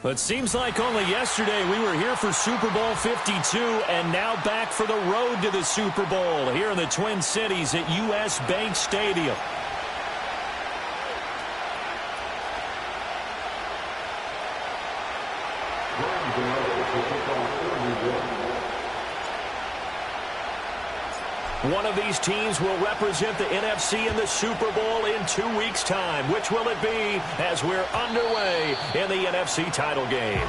It seems like only yesterday we were here for Super Bowl 52 and now back for the road to the Super Bowl here in the Twin Cities at U.S. Bank Stadium. One of these teams will represent the NFC in the Super Bowl in 2 weeks' time. Which will it be as we're underway in the NFC title game?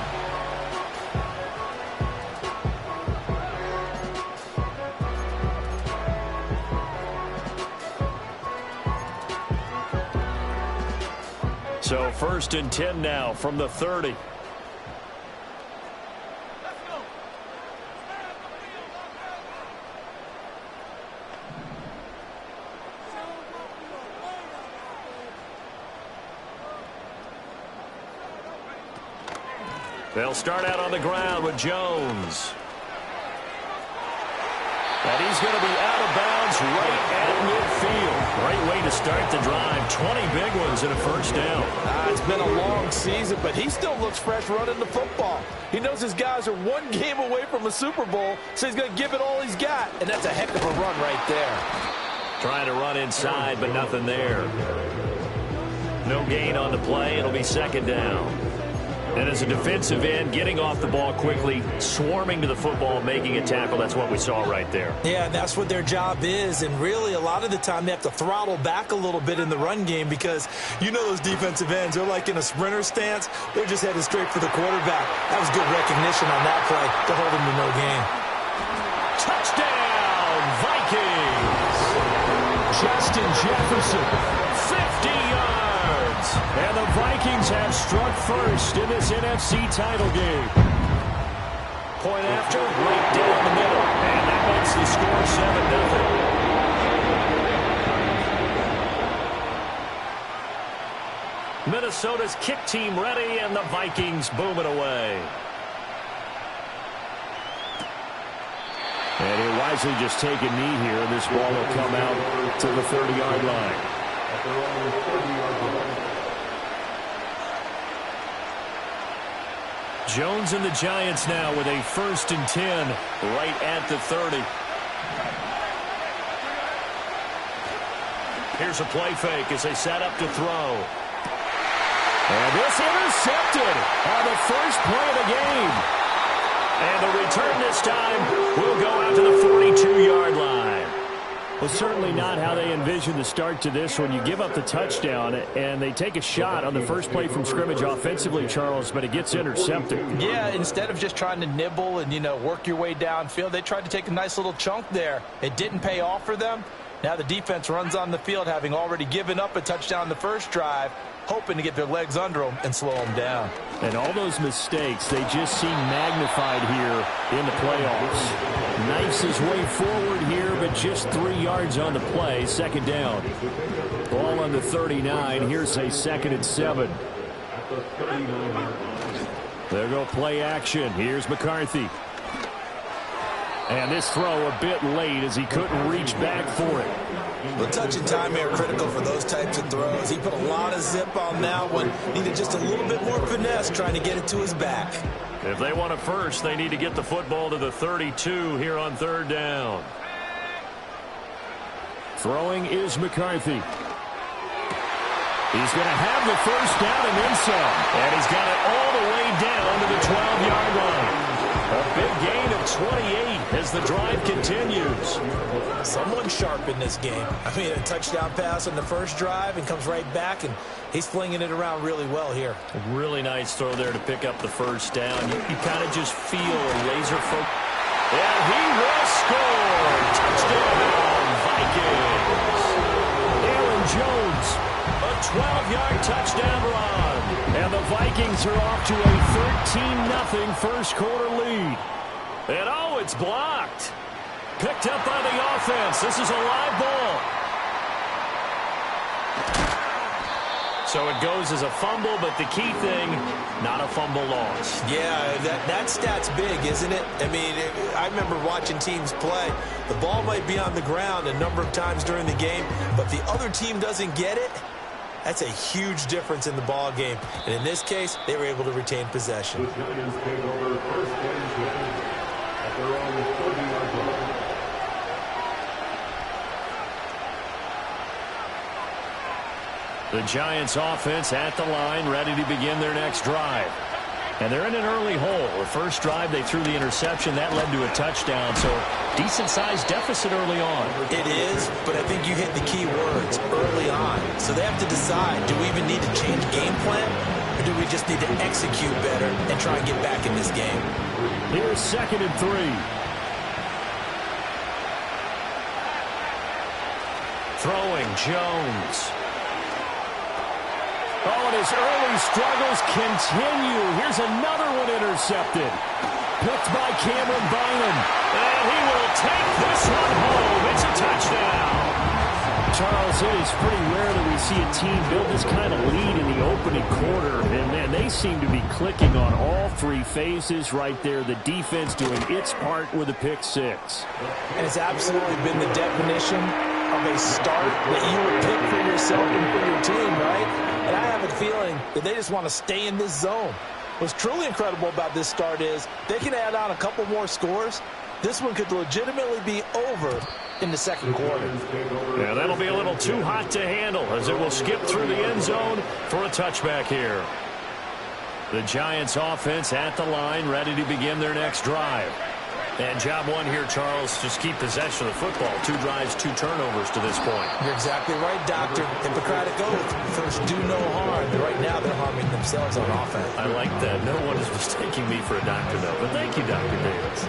So 1st and 10 now from the 30. They'll start out on the ground with Jones. And he's going to be out of bounds right at midfield. Great way to start the drive. 20 big ones and a first down. It's been a long season, but he still looks fresh running the football. He knows his guys are one game away from a Super Bowl, so he's going to give it all he's got. And that's a heck of a run right there. Trying to run inside, but nothing there. No gain on the play. It'll be 2nd down. And as a defensive end, getting off the ball quickly, swarming to the football, making a tackle, that's what we saw right there. Yeah, and that's what their job is. And really, a lot of the time, they have to throttle back a little bit in the run game because you know those defensive ends, they're like in a sprinter stance. They're just headed straight for the quarterback. That was good recognition on that play to hold him to no gain. Touchdown, Vikings! Justin Jefferson, 50 yards. And the Vikings have struck first in this NFC title game. Point after, right down the middle. And that makes the score 7-0. Minnesota's kick team ready, and the Vikings boom it away. And he'll wisely just take a knee here, and this ball will come out to the 30-yard line. Jones and the Giants now with a 1st and 10 right at the 30. Here's a play fake as they set up to throw. And this intercepted on the first play of the game. And the return this time will go out to the 42-yard line. Well, certainly not how they envisioned the start to this one. You give up the touchdown, and they take a shot on the first play from scrimmage offensively, Charles, but it gets intercepted. Yeah, instead of just trying to nibble and, work your way downfield, they tried to take a nice little chunk there. It didn't pay off for them. Now the defense runs on the field, having already given up a touchdown the first drive, hoping to get their legs under them and slow them down. And all those mistakes, they just seem magnified here in the playoffs. Knifes his way forward here, but just 3 yards on the play. 2nd down. Ball on the 39. Here's a 2nd and 7. There go play action. Here's McCarthy. And this throw a bit late as he couldn't reach back for it. Well, touch and time are critical for those types of throws. He put a lot of zip on that one. Needed just a little bit more finesse trying to get it to his back. If they want it first, they need to get the football to the 32 here on 3rd down. Throwing is McCarthy. He's going to have the first down and then some. And he's got it all the way down to the 12-yard line. A big gain of 28 as the drive continues. Someone sharp in this game. I mean, a touchdown pass on the first drive and comes right back, and he's flinging it around really well here. A really nice throw there to pick up the first down. You kind of just feel a laser focus. And he will score. Touchdown, Vikings. Aaron Jones, a 12-yard touchdown run. And the Vikings are off to a 13-0 first quarter lead. And oh, it's blocked. Picked up by the offense. This is a live ball. So it goes as a fumble, but the key thing, not a fumble loss. Yeah, that stat's big, isn't it? I mean, I remember watching teams play. The ball might be on the ground a number of times during the game, but the other team doesn't get it. That's a huge difference in the ball game. And in this case, they were able to retain possession. The Giants offense at the line, ready to begin their next drive. And they're in an early hole. The first drive, they threw the interception. That led to a touchdown, so decent-sized deficit early on. It is, but I think you hit the key words, early on. So they have to decide, do we even need to change game plan, or do we just need to execute better and try and get back in this game? Here's 2nd and 3. Throwing, Jones. Oh, and his early struggles continue. Here's another one intercepted. Picked by Cameron Bynum. And he will take this one home. It's a touchdown. Charles, it is pretty rare that we see a team build this kind of lead in the opening quarter. And, man, they seem to be clicking on all three phases right there. The defense doing its part with a pick six. And it's absolutely been the definition of a start that you would pick for yourself and for your team, right? And I have a feeling that they just want to stay in this zone. What's truly incredible about this start is they can add on a couple more scores. This one could legitimately be over in the second quarter. Yeah, that'll be a little too hot to handle as it will skip through the end zone for a touchback here. The Giants offense at the line, ready to begin their next drive. And job one here, Charles, just keep possession of the football. 2 drives, 2 turnovers to this point. You're exactly right, Doctor. Hippocratic oath. First, do no harm. And right now, they're harming themselves on offense. I like that. No one is mistaking me for a doctor, though. But thank you, Dr. Davis.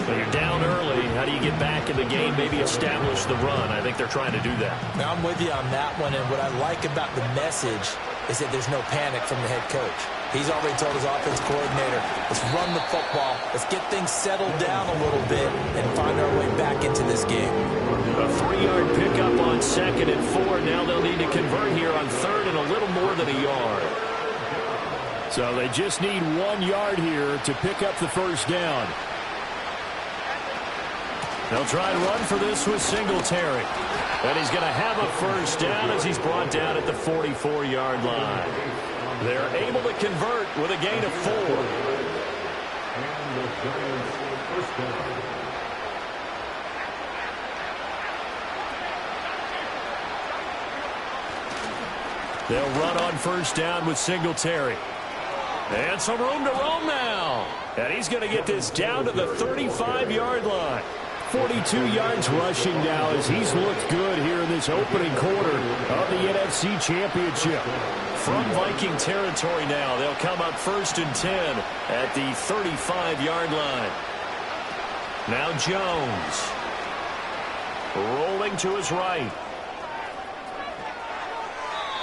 So you're down early. How do you get back in the game, maybe establish the run? I think they're trying to do that. Now, I'm with you on that one. And what I like about the message is that there's no panic from the head coach. He's already told his offense coordinator, let's run the football, let's get things settled down a little bit and find our way back into this game. A 3-yard pickup on 2nd and 4. Now they'll need to convert here on 3rd and a little more than a yard. So they just need 1 yard here to pick up the first down. They'll try and run for this with Singletary. And he's going to have a first down as he's brought down at the 44-yard line. They're able to convert with a gain of 4. They'll run on first down with Singletary. And some room to roam now. And he's going to get this down to the 35-yard line. 42 yards rushing now as he's looked good here in this opening quarter of the NFC Championship. From Viking territory now, they'll come up 1st and 10 at the 35-yard line. Now Jones rolling to his right.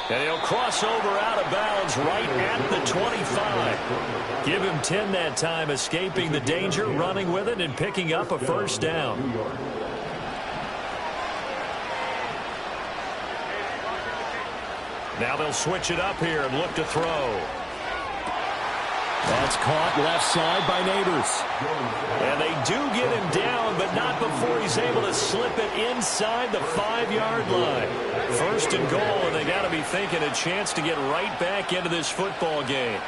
And he'll cross over out of bounds right at the 25. Give him 10 that time, escaping the danger, running with it, and picking up a first down. Now they'll switch it up here and look to throw. That's caught left side by Neighbors. And they do get him down, but not before he's able to slip it inside the 5-yard line. 1st and goal, and they got to be thinking a chance to get right back into this football game.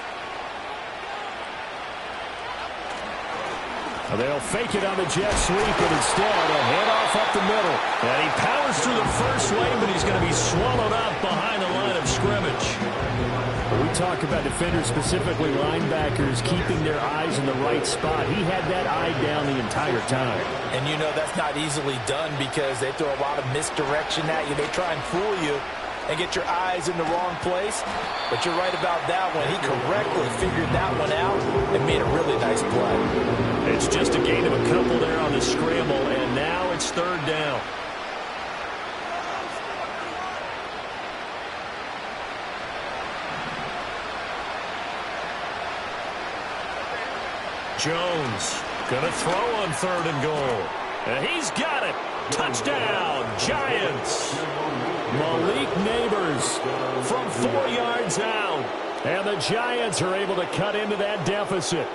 They'll fake it on the jet sweep, and instead a handoff up the middle. And he powers through the first wave, but he's going to be swallowed up behind the line of scrimmage. We talk about defenders, specifically linebackers, keeping their eyes in the right spot. He had that eye down the entire time. And you know that's not easily done because they throw a lot of misdirection at you. They try and fool you and get your eyes in the wrong place. But you're right about that one. He correctly figured that one out and made a really nice play. It's just a gain of a couple there on the scramble, and now it's 3rd down. Jones going to throw on 3rd and goal. And he's got it. Touchdown, Giants. Malik Neighbors from 4 yards out. And the Giants are able to cut into that deficit.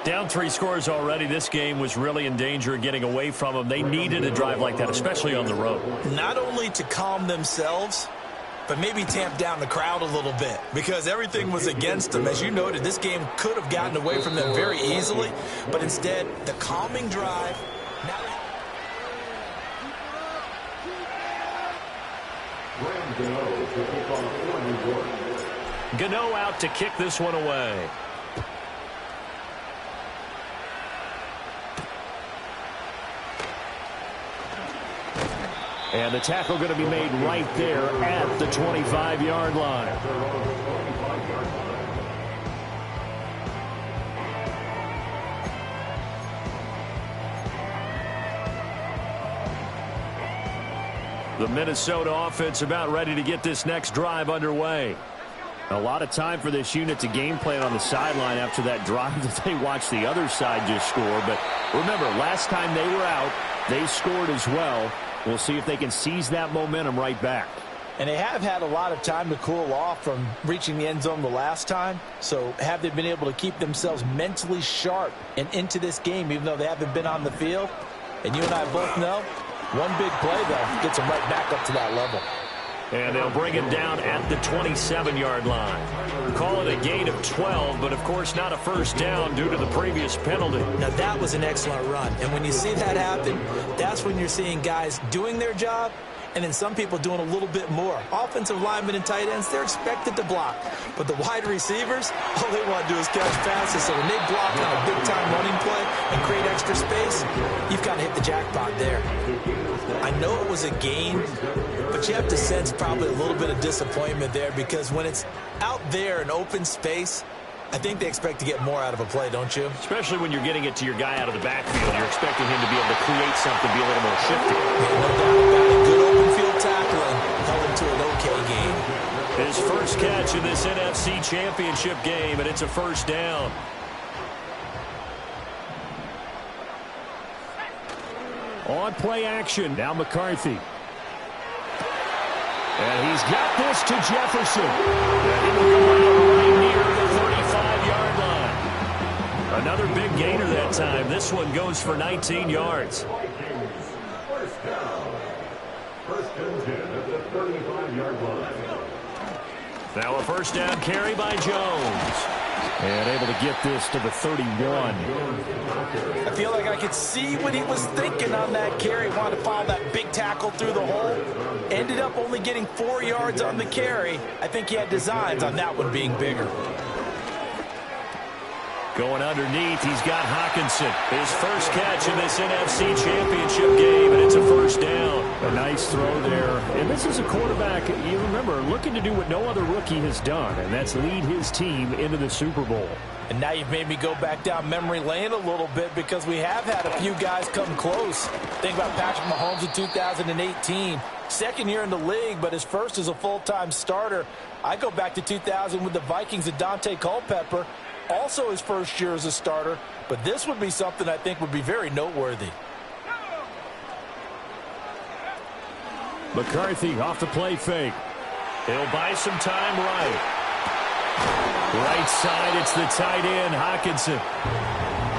Down 3 scores already. This game was really in danger of getting away from them. They needed a drive like that, especially on the road. Not only to calm themselves, but maybe tamp down the crowd a little bit because everything was against them. As you noted, this game could have gotten away from them very easily, but instead, the calming drive. Gano out to kick this one away. And the tackle going to be made right there at the 25-yard line. The Minnesota offense about ready to get this next drive underway. A lot of time for this unit to game plan on the sideline after that drive that they watched the other side just score. But remember, last time they were out, they scored as well. We'll see if they can seize that momentum right back. And they have had a lot of time to cool off from reaching the end zone the last time. So have they been able to keep themselves mentally sharp and into this game, even though they haven't been on the field? And you and I both know, one big play, though, gets them right back up to that level. And they'll bring it down at the 27-yard line. Call it a gain of 12, but of course not a first down due to the previous penalty. Now that was an excellent run. And when you see that happen, that's when you're seeing guys doing their job and then some people doing a little bit more. Offensive linemen and tight ends, they're expected to block. But the wide receivers, all they want to do is catch passes. So when they block on a big-time running play and create extra space, you've got to hit the jackpot there. I know it was a gain, but you have to sense probably a little bit of disappointment there because when it's out there in open space, I think they expect to get more out of a play, don't you? Especially when you're getting it to your guy out of the backfield. You're expecting him to be able to create something, be a little more shifty. Yeah, no doubt about it. Good open field tackling held him to an okay game. His first catch in this NFC Championship game, and it's a first down. On play action, now McCarthy. And he's got this to Jefferson. And he will go out right near the 35-yard line. Another big gainer that time. This one goes for 19 yards. First down. First and 10 at the 35-yard line. Now a first down carry by Jones. And able to get this to the 31. I feel like I could see what he was thinking on that carry. Wanted to follow that big tackle through the hole. Ended up only getting 4 yards on the carry. I think he had designs on that one being bigger. Going underneath, he's got Hockenson. His first catch in this NFC Championship game, and it's a first down. A nice throw there. And this is a quarterback, you remember, looking to do what no other rookie has done, and that's lead his team into the Super Bowl. And now you've made me go back down memory lane a little bit because we have had a few guys come close. Think about Patrick Mahomes in 2018. Second year in the league, but his first as a full-time starter. I go back to 2000 with the Vikings and Dante Culpepper. Also his first year as a starter, but this would be something I think would be very noteworthy. McCarthy off the play fake. He'll buy some time right. Right side, it's the tight end, Hockenson.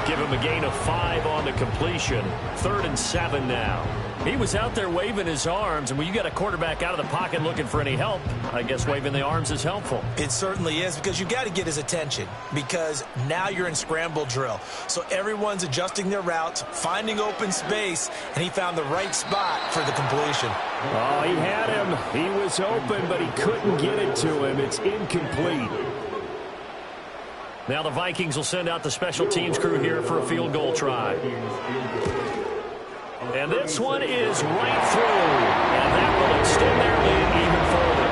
Give him a gain of 5 on the completion. 3rd and 7 now. He was out there waving his arms, and when you got a quarterback out of the pocket looking for any help, I guess waving the arms is helpful. It certainly is because you got to get his attention because now you're in scramble drill. So everyone's adjusting their routes, finding open space, and he found the right spot for the completion. Oh, he had him. He was open, but he couldn't get it to him. It's incomplete. Now the Vikings will send out the special teams crew here for a field goal try. And this one is right through. And that will extend their lead even further.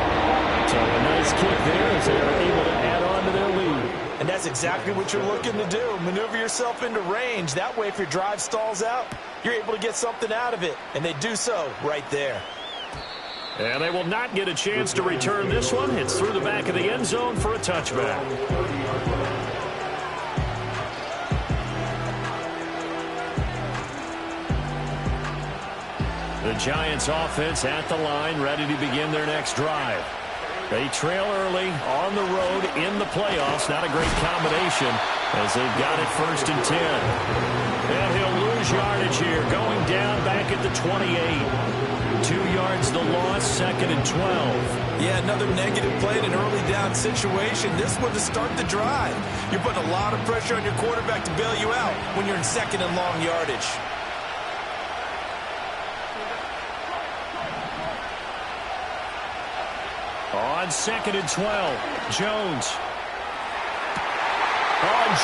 So a nice kick there as they're able to add on to their lead. And that's exactly what you're looking to do. Maneuver yourself into range. That way, if your drive stalls out, you're able to get something out of it. And they do so right there. And they will not get a chance to return this one. It's through the back of the end zone for a touchback. The Giants offense at the line, ready to begin their next drive. They trail early on the road in the playoffs. Not a great combination as they've got it 1st and 10. And he'll lose yardage here, going down back at the 28. 2 yards the loss, 2nd and 12. Yeah, another negative play in an early down situation. This one to start the drive. You're putting a lot of pressure on your quarterback to bail you out when you're in 2nd and long yardage. On 2nd and 12, Jones.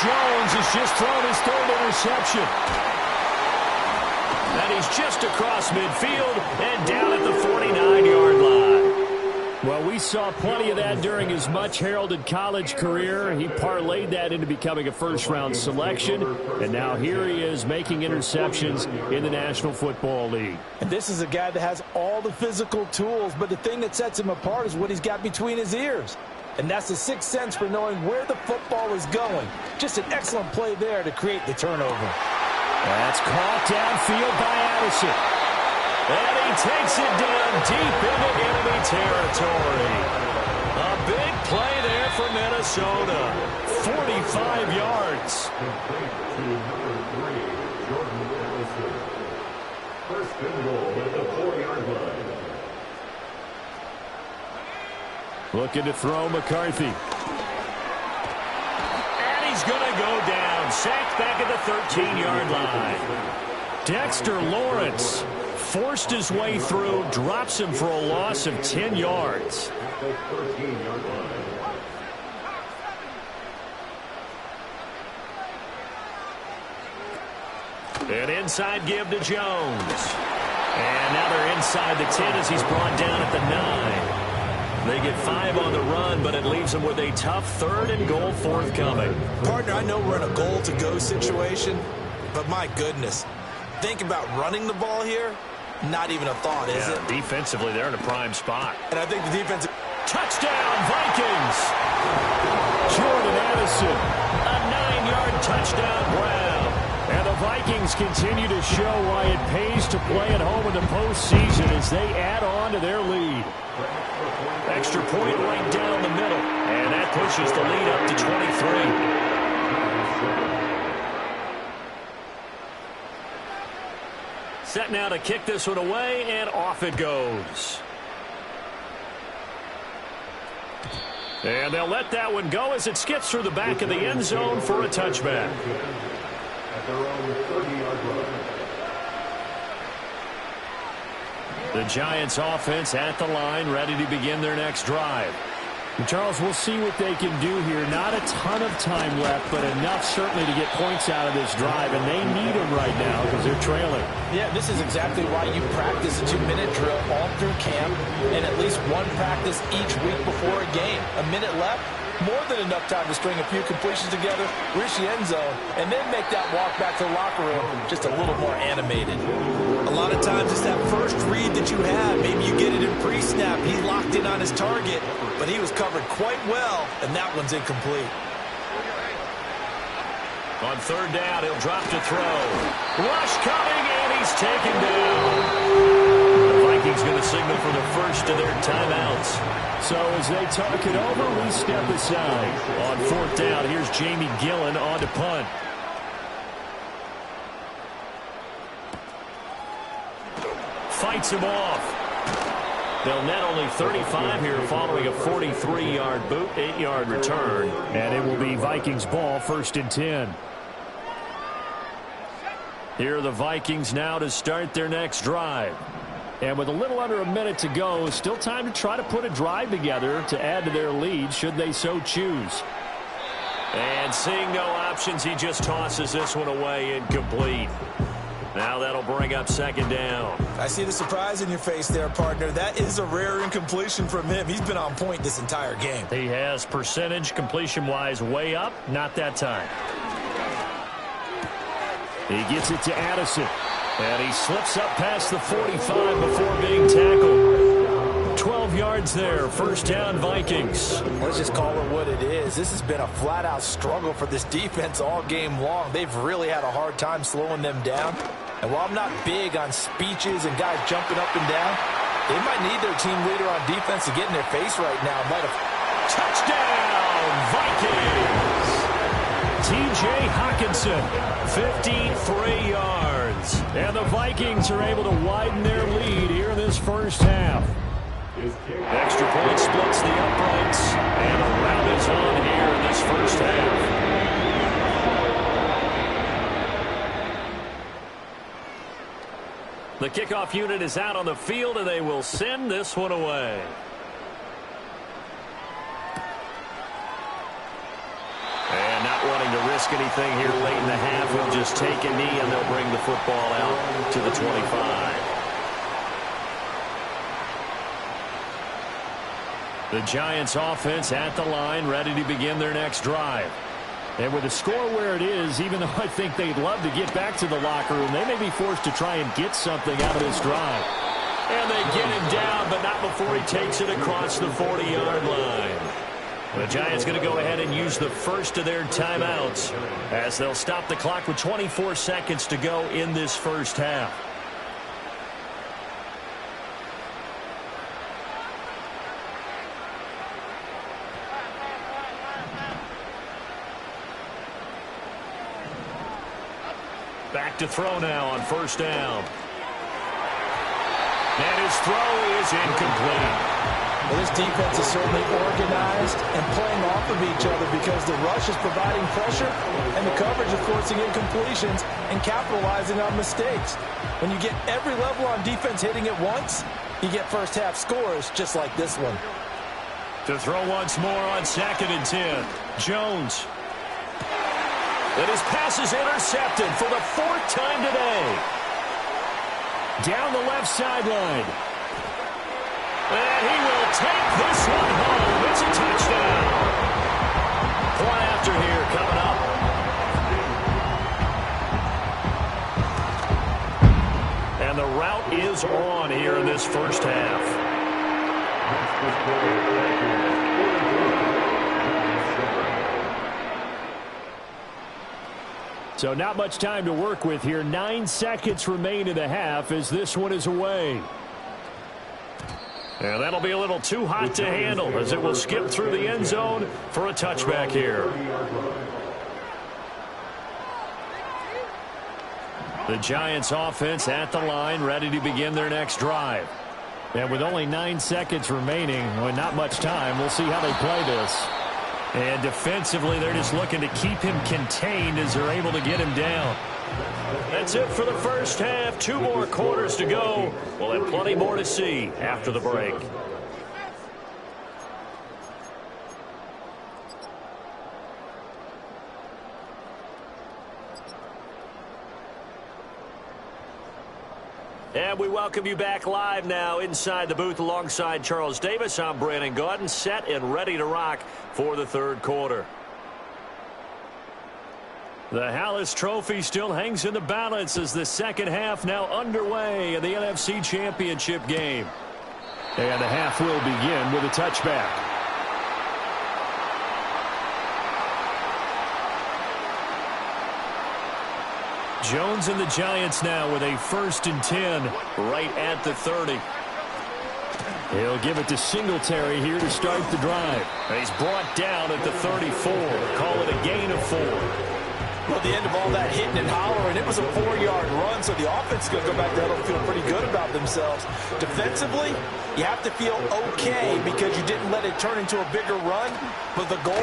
Jones has just thrown his 3rd interception. And he's just across midfield and down at the 49-yard line. Well, we saw plenty of that during his much-heralded college career. He parlayed that into becoming a first-round selection. And now here he is making interceptions in the National Football League. And this is a guy that has all the physical tools, but the thing that sets him apart is what he's got between his ears. And that's the sixth sense for knowing where the football is going. Just an excellent play there to create the turnover. That's caught downfield by Addison. And he takes it down deep into enemy territory. A big play there for Minnesota. 45 yards. First and goal at the 4-yard line. Looking to throw McCarthy. And he's going to go down. Sacked back at the 13-yard line. Dexter Lawrence forced his way through, drops him for a loss of 10 yards. An inside give to Jones. And now they're inside the 10 as he's brought down at the 9. They get 5 on the run, but it leaves them with a tough 3rd and goal forthcoming. Partner, I know we're in a goal-to-go situation, but my goodness, think about running the ball here. Not even a thought, is it? Defensively, they're in a prime spot. And I think the defense... Touchdown, Vikings! Jordan Addison, a 9-yard touchdown Brown. And the Vikings continue to show why it pays to play at home in the postseason as they add on to their lead. Extra point right down the middle. And that pushes the lead up to 23. Set now to kick this one away, and off it goes. And they'll let that one go as it skips through the back of the end zone for a touchback. At their own 30-yard line. The Giants offense at the line, ready to begin their next drive. And Charles, we'll see what they can do here. Not a ton of time left, but enough certainly to get points out of this drive, and they need them right now because they're trailing. Yeah, this is exactly why you practice a 2-minute drill all through camp and at least one practice each week before a game. A minute left, more than enough time to string a few completions together, reach the end zone, and then make that walk back to the locker room just a little more animated. A lot of times it's that first read that you have. Maybe you get it in pre-snap. He locked in on his target, but he was covered quite well, and that one's incomplete. On 3rd down, he'll drop to throw. Rush coming, and he's taken down. The Vikings going to signal for the first of their timeouts. So as they talk it over, we step aside. On 4th down, here's Jamie Gillen on to punt. Fights him off. They'll net only 35 here following a 43-yard boot, 8-yard return. And it will be Vikings ball, 1st and 10. Here are the Vikings now to start their next drive. And with a little under a minute to go, still time to try to put a drive together to add to their lead should they so choose. And seeing no options, he just tosses this one away incomplete. Now that'll bring up 2nd down. I see the surprise in your face there, partner. That is a rare incompletion from him. He's been on point this entire game. He has percentage completion-wise way up. Not that time. He gets it to Addison. And he slips up past the 45 before being tackled. 12 yards there. 1st down, Vikings. Let's just call it what it is. This has been a flat-out struggle for this defense all game long. They've really had a hard time slowing them down. And while I'm not big on speeches and guys jumping up and down, they might need their team leader on defense to get in their face right now. Touchdown, Vikings! T.J. Hockenson, 53 yards. And the Vikings are able to widen their lead here in this first half. Extra point splits the uprights, and a rout is on here in this first half. The kickoff unit is out on the field, and they will send this one away. And not wanting to risk anything here late in the half, he'll just take a knee, and they'll bring the football out to the 25. The Giants offense at the line, ready to begin their next drive. And with the score where it is, even though I think they'd love to get back to the locker room, they may be forced to try and get something out of this drive. And they get him down, but not before he takes it across the 40-yard line. The Giants going to go ahead and use the first of their timeouts as they'll stop the clock with 24 seconds to go in this first half. Back to throw now on first down. And his throw is incomplete. Well, this defense is certainly organized and playing off of each other because the rush is providing pressure and the coverage is forcing incompletions and capitalizing on mistakes. When you get every level on defense hitting at once, you get first half scores just like this one. To throw once more on 2nd and 10. Jones. And his pass is intercepted for the 4th time today. Down the left sideline. And he will take this one home. It's a touchdown. Point after here coming up. And the route is on here in this first half. So not much time to work with here. 9 seconds remain in the half as this one is away. And that'll be a little too hot to handle as it will skip through the end zone for a touchback here. The Giants offense at the line, ready to begin their next drive. And with only 9 seconds remaining, with not much time, we'll see how they play this. And defensively, they're just looking to keep him contained as they're able to get him down. That's it for the first half. 2 more quarters to go. We'll have plenty more to see after the break. And we welcome you back live now inside the booth alongside Charles Davis. I'm Brandon Gaudin, set and ready to rock for the third quarter. The Hallis Trophy still hangs in the balance as the second half now underway in the NFC Championship game. And the half will begin with a touchback. Jones and the Giants now with a 1st and 10 right at the 30. He'll give it to Singletary here to start the drive. He's brought down at the 34. Call it a gain of 4. Well, the end of all that hitting and hollering, it was a 4-yard run, so the offense is going to go back there and feel pretty good about themselves. Defensively, you have to feel okay because you didn't let it turn into a bigger run, but the goal,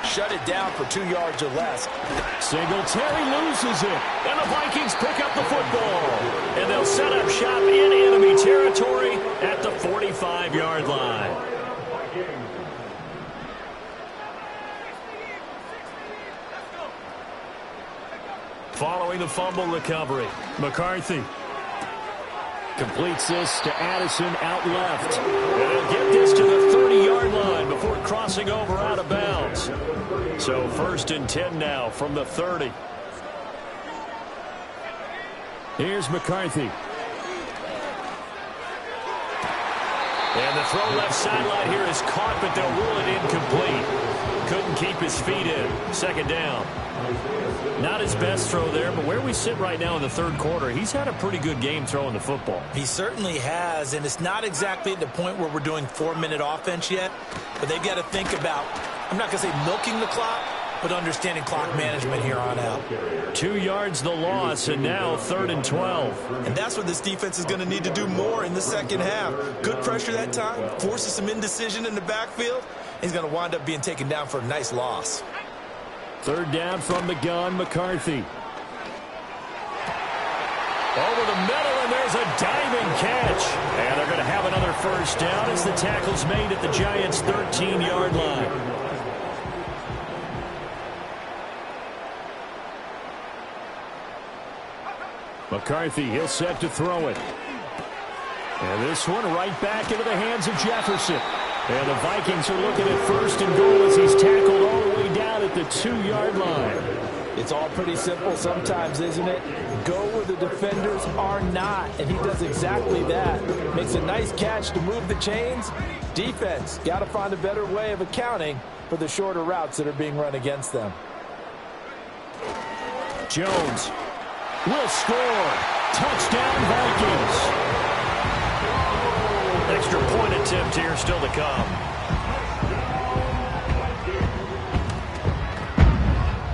shut it down for 2 yards or less. Singletary loses it, and the Vikings pick up the football. And they'll set up shop in enemy territory at the 45-yard line. Following the fumble recovery, McCarthy completes this to Addison out left. And he'll get this to the 30-yard line before crossing over out of bounds. So 1st and 10 now from the 30. Here's McCarthy. And the throw left sideline here is caught, but they'll rule it incomplete. couldn't keep his feet in. Second down. Not his best throw there, but where we sit right now in the third quarter, he's had a pretty good game throwing the football. He certainly has, and it's not exactly at the point where we're doing 4-minute offense yet, but they've got to think about, I'm not going to say milking the clock, but understanding clock management here on out. 2 yards the loss, and now 3rd and 12. And that's what this defense is going to need to do more in the second half. Good pressure that time, forces some indecision in the backfield. He's going to wind up being taken down for a nice loss. 3rd down from the gun, McCarthy. Over the middle, and there's a diving catch. And they're going to have another first down as the tackle's made at the Giants' 13-yard line. McCarthy, he'll set to throw it. And this one right back into the hands of Jefferson. And the Vikings are looking at 1st and goal as he's tackled all the way down at the 2-yard line. It's all pretty simple sometimes, isn't it? Go where the defenders are not, and he does exactly that. Makes a nice catch to move the chains. Defense, got to find a better way of accounting for the shorter routes that are being run against them. Jones will score. Touchdown, Vikings. Extra point attempt here still to come.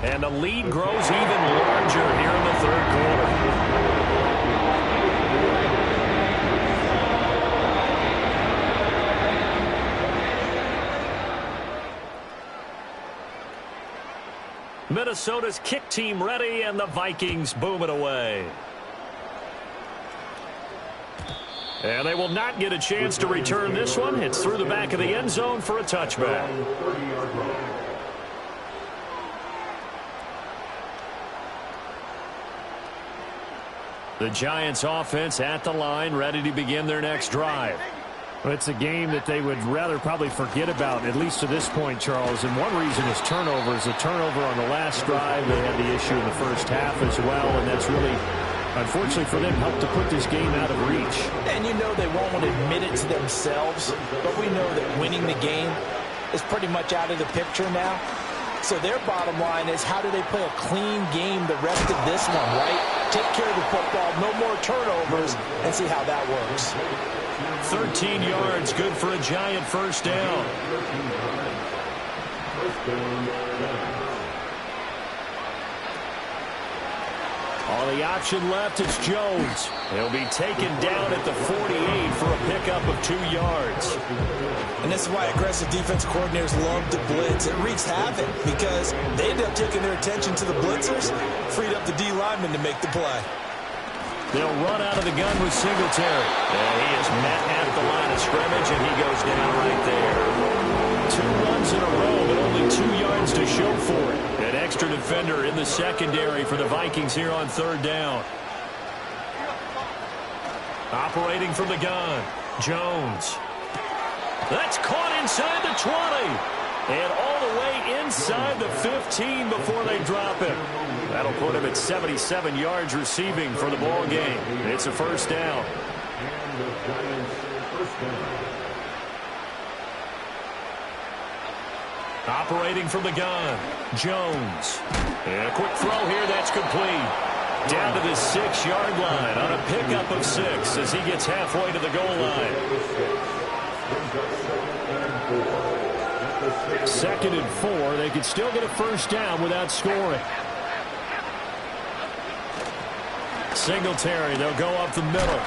And the lead grows even larger here in the third quarter. Minnesota's kick team ready, and the Vikings boom it away. And they will not get a chance to return this one. It's through the back of the end zone for a touchback. The Giants offense at the line, ready to begin their next drive. Well, it's a game that they would rather probably forget about, at least to this point, Charles. And one reason is turnovers. A turnover on the last drive. They had the issue in the first half as well, and that's really, unfortunately for them, helped to put this game out of reach. And you know they won't want to admit it to themselves, but we know that winning the game is pretty much out of the picture now. So their bottom line is, how do they play a clean game the rest of this one, right? Take care of the football, no more turnovers, and see how that works. 13 yards, good for a Giant first down. On the option left, it's Jones. He'll be taken down at the 48 for a pickup of 2 yards. And this is why aggressive defense coordinators love to blitz. It wreaks havoc because they end up taking their attention to the blitzers, freed up the D lineman to make the play. They'll run out of the gun with Singletary. And he is met at the line of scrimmage, and he goes down right there. 2 runs in a row, but only 2 yards to show for it. An extra defender in the secondary for the Vikings here on 3rd down. Operating from the gun, Jones. That's caught inside the 20. And all the way inside the 15 before they drop him. That'll put him at 77 yards receiving for the ball game. It's a first down. Operating from the gun, Jones. And a quick throw here, that's complete. Down to the 6-yard line on a pickup of 6 as he gets halfway to the goal line. 2nd and 4. They could still get a first down without scoring. Singletary, they'll go up the middle.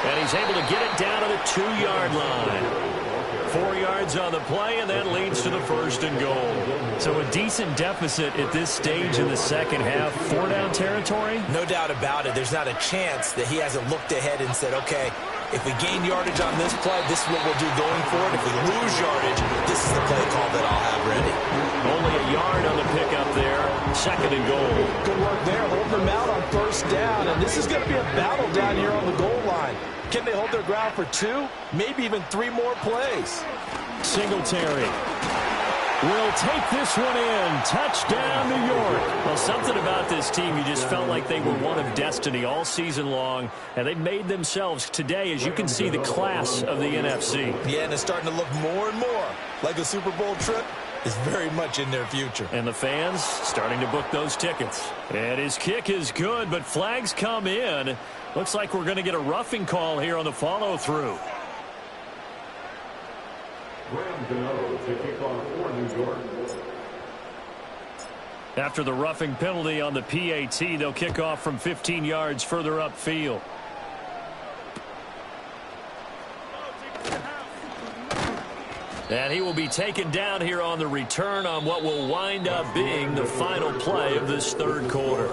And he's able to get it down to the 2-yard line. 4 yards on the play, and that leads to the 1st and goal. So a decent deficit at this stage in the second half. 4-down territory? No doubt about it. There's not a chance that he hasn't looked ahead and said, okay, if we gain yardage on this play, this is what we'll do going forward. If we lose yardage, this is the play call that I'll have ready. Only a yard on the pickup there. 2nd and goal. Good work there, holding them out on 1st down. And this is going to be a battle down here on the goal line. Can they hold their ground for 2, maybe even 3 more plays? Singletary will take this one in. Touchdown, New York. Well, something about this team, you just felt like they were one of destiny all season long, and they made themselves today, as you can see, the class of the NFC. Yeah, and it's starting to look more and more like a Super Bowl trip is very much in their future. And the fans starting to book those tickets. And his kick is good, but flags come in. Looks like we're going to get a roughing call here on the follow-through. To kick off for New York. After the roughing penalty on the PAT, they'll kick off from 15 yards further upfield. And he will be taken down here on the return on what will wind up being the final play of this third quarter.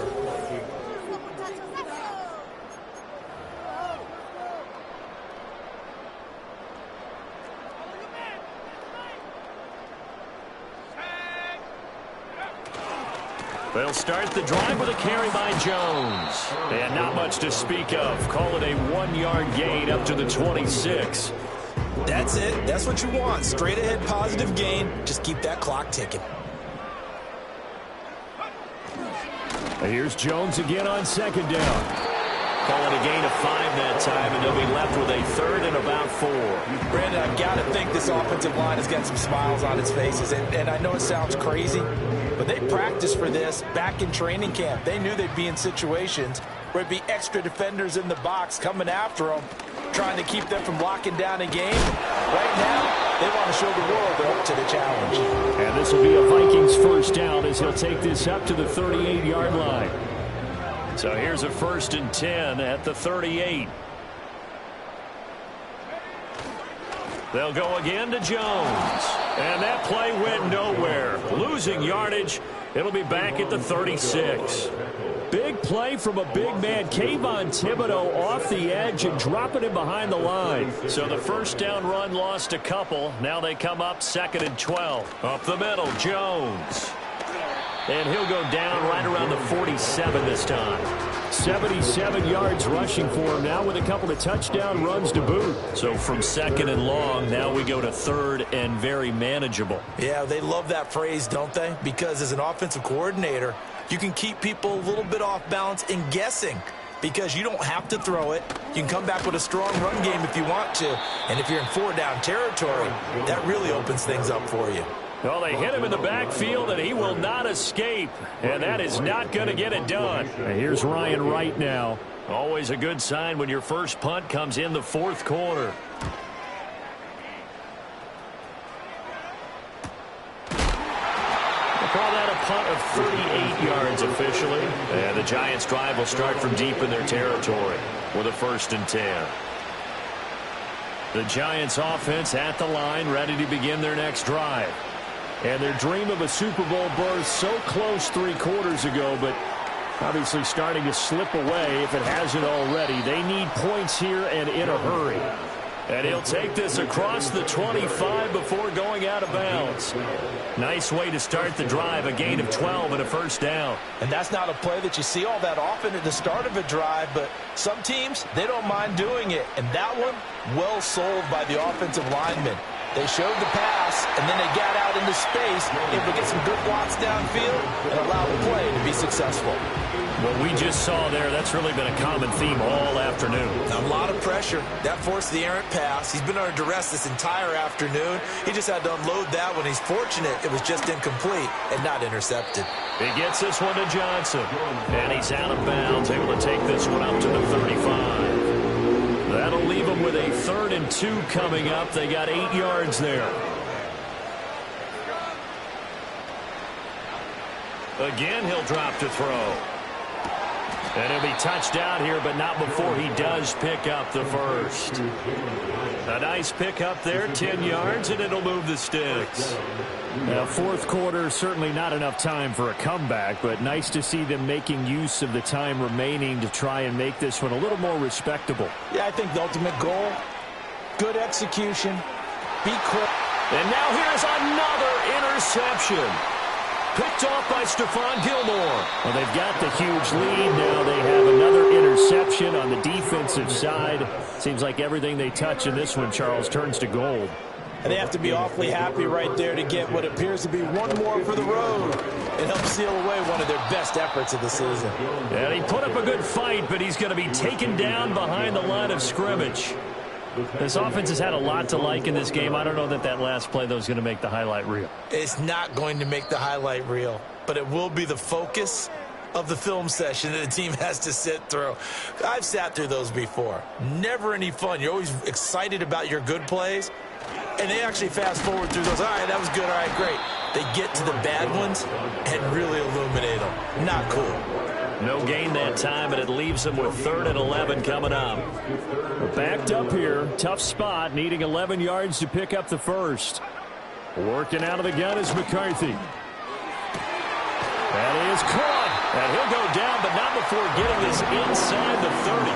They'll start the drive with a carry by Jones. And not much to speak of. Call it a 1-yard gain up to the 26. That's it. That's what you want. Straight ahead positive gain. Just keep that clock ticking. Here's Jones again on second down. Call it a gain of 5 that time, and they'll be left with a third and about 4. Brandon, I've got to think this offensive line has got some smiles on its faces. And I know it sounds crazy, but they practiced for this back in training camp. They knew they'd be in situations where it'd be extra defenders in the box coming after them, trying to keep them from locking down a game. Right now, they want to show the world they're up to the challenge. And this will be a Vikings first down as he'll take this up to the 38-yard line. So here's a 1st and 10 at the 38. They'll go again to Jones. And that play went nowhere. Losing yardage. It'll be back at the 36. Big play from a big man. Kayvon Thibodeau off the edge and dropping him behind the line. So the first down run lost a couple. Now they come up 2nd and 12. Up the middle, Jones. And he'll go down right around the 47 this time. 77 yards rushing for him now with a couple of touchdown runs to boot. So from 2nd and long, now we go to 3rd and very manageable. Yeah, they love that phrase, don't they? Because as an offensive coordinator, you can keep people a little bit off balance and guessing. Because you don't have to throw it. You can come back with a strong run game if you want to. And if you're in 4-down territory, that really opens things up for you. Well, they hit him in the backfield, and he will not escape. And that is not going to get it done. And here's Ryan Wright now. Always a good sign when your first punt comes in the 4th quarter. We'll call that a punt of 38 yards officially. And the Giants' drive will start from deep in their territory with a 1st and 10. The Giants' offense at the line, ready to begin their next drive. And their dream of a Super Bowl berth so close 3 quarters ago, but obviously starting to slip away if it hasn't already. They need points here and in a hurry. And he'll take this across the 25 before going out of bounds. Nice way to start the drive, a gain of 12 and a 1st down. And that's not a play that you see all that often at the start of a drive, but some teams, they don't mind doing it. And that one, well sold by the offensive lineman. They showed the pass, and then they got out into space, able to get some good blocks downfield and allow the play to be successful. What we just saw there, that's really been a common theme all afternoon. A lot of pressure. That forced the errant pass. He's been under duress this entire afternoon. He just had to unload that one. He's fortunate it was just incomplete and not intercepted. He gets this one to Johnson, and he's out of bounds, able to take this one up to the 35. That'll leave them with a 3rd and 2 coming up. They got 8 yards there. Again, he'll drop to throw. And he'll be touched out here, but not before he does pick up the 1st. A nice pickup there, 10 yards, and it'll move the sticks. Now, 4th quarter, certainly not enough time for a comeback, but nice to see them making use of the time remaining to try and make this one a little more respectable. Yeah, I think the ultimate goal, good execution, be quick. And now here's another interception. Picked off by Stephon Gilmore. Well, they've got the huge lead. Now they have another interception on the defensive side. Seems like everything they touch in this one, Charles, turns to gold. And they have to be awfully happy right there to get what appears to be one more for the road. It helps seal away one of their best efforts of the season. And he put up a good fight, but he's going to be taken down behind the line of scrimmage. This offense has had a lot to like in this game. I don't know that that last play, though, is going to make the highlight reel. It's not going to make the highlight reel, but it will be the focus of the film session that the team has to sit through. I've sat through those before. Never any fun. You're always excited about your good plays, and they actually fast forward through those. All right, that was good. All right, great. They get to the bad ones and really illuminate them. Not cool. No gain that time, and it leaves them with 3rd and 11 coming up. We're backed up here. Tough spot, needing 11 yards to pick up the first. Working out of the gun is McCarthy. That is caught. And he'll go down, but not before getting this inside the 30.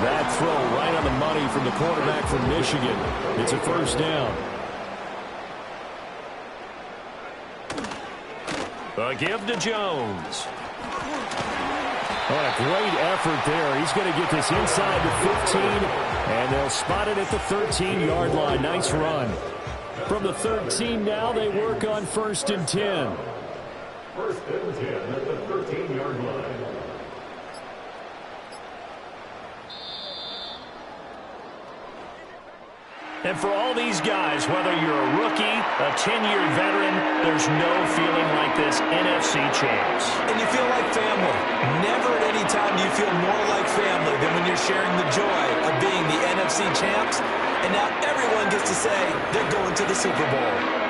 That throw right on the money from the quarterback from Michigan. It's a first down. A give to Jones. What a great effort there. He's going to get this inside the 15, and they'll spot it at the 13-yard line. Nice run. From the 13 now, they work on 1st and 10. 1st and 10 at the 13-yard line. And for all these guys, whether you're a rookie, a 10-year veteran, there's no feeling like this NFC champs. And you feel like family. Never at any time do you feel more like family than when you're sharing the joy of being the NFC champs. And now everyone gets to say they're going to the Super Bowl.